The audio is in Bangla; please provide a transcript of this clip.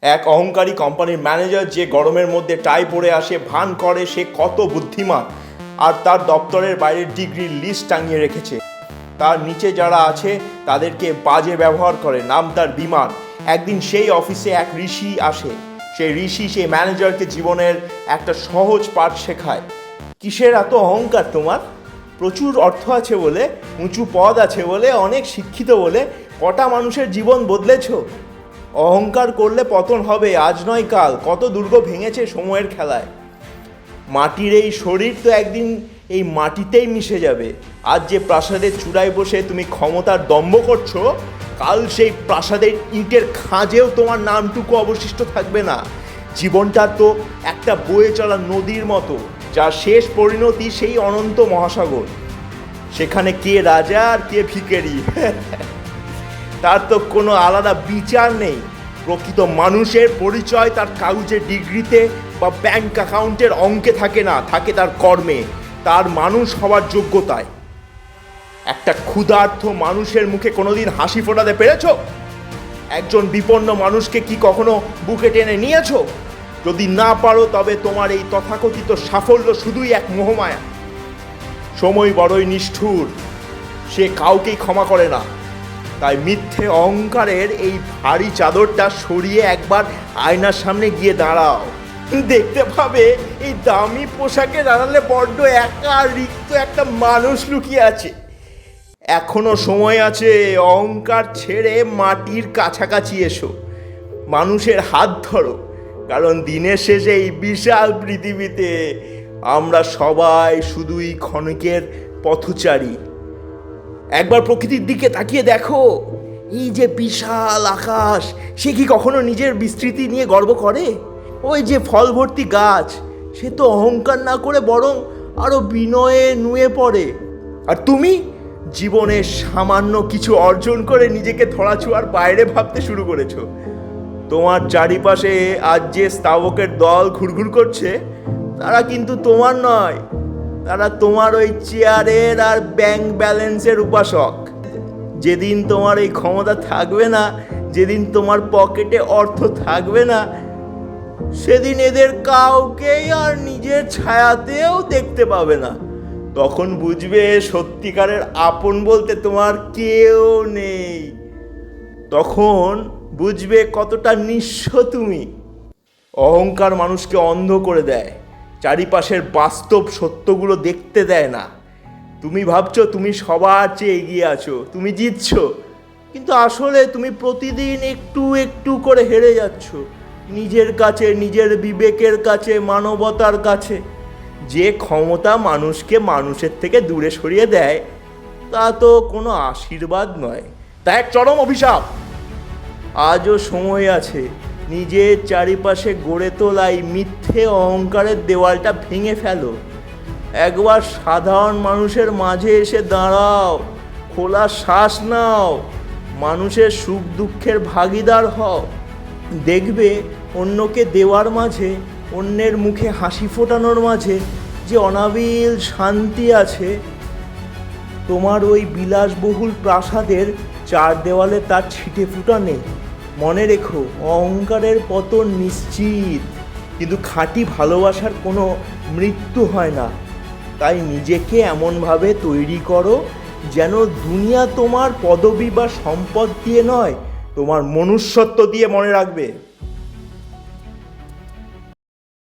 এক অহংকারী কোম্পানির ম্যানেজার যে গরমের মধ্যে টাই পরে আসে ভান করে সে কত বুদ্ধিমান, আর তার দপ্তরের বাইরে ডিগ্রির লিস্ট টাঙিয়ে রেখেছে। তার নিচে যারা আছে তাদেরকে বাজে ব্যবহার করে, নাম তার বিমান। একদিন সেই অফিসে এক ঋষি আসে। সেই ঋষি সেই ম্যানেজারকে জীবনের একটা সহজ পাঠ শেখায়। কিসের এত অহংকার তোমার? প্রচুর অর্থ আছে বলে, উঁচু পদ আছে বলে, অনেক শিক্ষিত বলে কটা মানুষের জীবন বদলেছ। অহংকার করলে পতন হবে, আজ নয় কাল। কত দুর্গ ভেঙেছে সময়ের খেলায়। মাটির এই শরীর তো একদিন এই মাটিতেই মিশে যাবে। আজ যে প্রাসাদের চূড়ায় বসে তুমি ক্ষমতার দম্ভ করছো, কাল সেই প্রাসাদের ইটের খাঁজেও তোমার নামটুকু অবশিষ্ট থাকবে না। জীবনটা তো একটা বয়ে চলা নদীর মতো, যার শেষ পরিণতি সেই অনন্ত মহাসাগর। সেখানে কে রাজা আর কে ভিখারি তার তো কোনো আলাদা বিচার নেই। প্রকৃত মানুষের পরিচয় তার কাগজের ডিগ্রিতে বা ব্যাংক অ্যাকাউন্টের অঙ্কে থাকে না, থাকে তার কর্মে, তার মানুষ হওয়ার যোগ্যতায়। একটা ক্ষুধার্ত মানুষের মুখে কোনোদিন হাসি ফোটাতে পেরেছো? একজন বিপন্ন মানুষকে কি কখনো বুকে টেনে নিয়েছো? যদি না পারো তবে তোমার এই তথাকথিত সাফল্য শুধুই এক মোহমায়া। সময় বড়ই নিষ্ঠুর, সে কাউকেই ক্ষমা করে না। তাই মিথ্যে অহংকারের এই ভারী চাদরটা সরিয়ে একবার আয়নার সামনে গিয়ে দাঁড়াও। দেখতে পাবে এই দামি পোশাকে দাঁড়ালে বড্ড একা আর রিক্ত একটা মানুষ লুকিয়ে আছে। এখনো সময় আছে, অহংকার ছেড়ে মাটির কাছাকাছি এসো, মানুষের হাত ধরো। কারণ দিনের শেষে এই বিশাল পৃথিবীতে আমরা সবাই শুধুই ক্ষণিকের পথচারী। একবার প্রকৃতির দিকে তাকিয়ে দেখো, এই যে বিশাল আকাশ, সে কি কখনো নিজের বিস্তৃতি নিয়ে গর্ব করে? ওই যে ফল ভর্তি গাছ, সে তো অহংকার না করে বরং আরো বিনয়ে নুয়ে পড়ে। আর তুমি জীবনে সামান্য কিছু অর্জন করে নিজেকে ধরাছোঁয়ার বাইরে ভাবতে শুরু করেছো। তোমার চারিপাশে আজ যে স্তাবকের দল ঘুরঘুর করছে, তারা কিন্তু তোমার নয়, তারা তোমার ওই চেয়ারের আর ব্যাংক ব্যালেন্সের উপাসক। যেদিন তোমার এই ক্ষমতা থাকবে না, যেদিন তোমার পকেটে অর্থ থাকবে না, সেদিন এদের কাউকেই আর নিজের ছায়াতেও দেখতে পাবে না। তখন বুঝবে সত্যিকারের আপন বলতে তোমার কেউ নেই। তখন বুঝবে কতটা নিঃস্ব তুমি। অহংকার মানুষকে অন্ধ করে দেয়, চারিপাশের বাস্তব সত্যগুলো দেখতে দেয় না। তুমি ভাবছো তুমি সবার চেয়ে এগিয়ে আছো, তুমি জিতছো, কিন্তু আসলে তুমি প্রতিদিন একটু একটু করে হেরে যাচ্ছ। নিজের কাছে, নিজের বিবেকের কাছে, মানবতার কাছে। যে ক্ষমতা মানুষকে মানুষের থেকে দূরে সরিয়ে দেয়, তা তো কোনো আশীর্বাদ নয়, তা এক চরম অভিশাপ। আজও সময় আছে নিজের চারিপাশে গড়ে তোলা এই মিথ্যে অহংকারের দেওয়ালটা ভেঙে ফেলো। একবার সাধারণ মানুষের মাঝে এসে দাঁড়াও, খোলা শ্বাস নাও, মানুষের সুখ দুঃখের ভাগিদার হও। দেখবে অন্যকে দেওয়ার মাঝে, অন্যের মুখে হাসি ফোটানোর মাঝে যে অনাবিল শান্তি আছে। তোমার ওই বিলাসবহুল প্রাসাদের চার দেওয়ালে তার ছিটে ফুটা নেই। মনে রেখো, অহংকারের পতন নিশ্চিত, কিন্তু খাঁটি ভালোবাসার কোনো মৃত্যু হয় না। তাই নিজেকে এমনভাবে তৈরি করো যেন দুনিয়া তোমার পদবি বা সম্পদ দিয়ে নয়, তোমার মনুষ্যত্ব দিয়ে মনে রাখবে।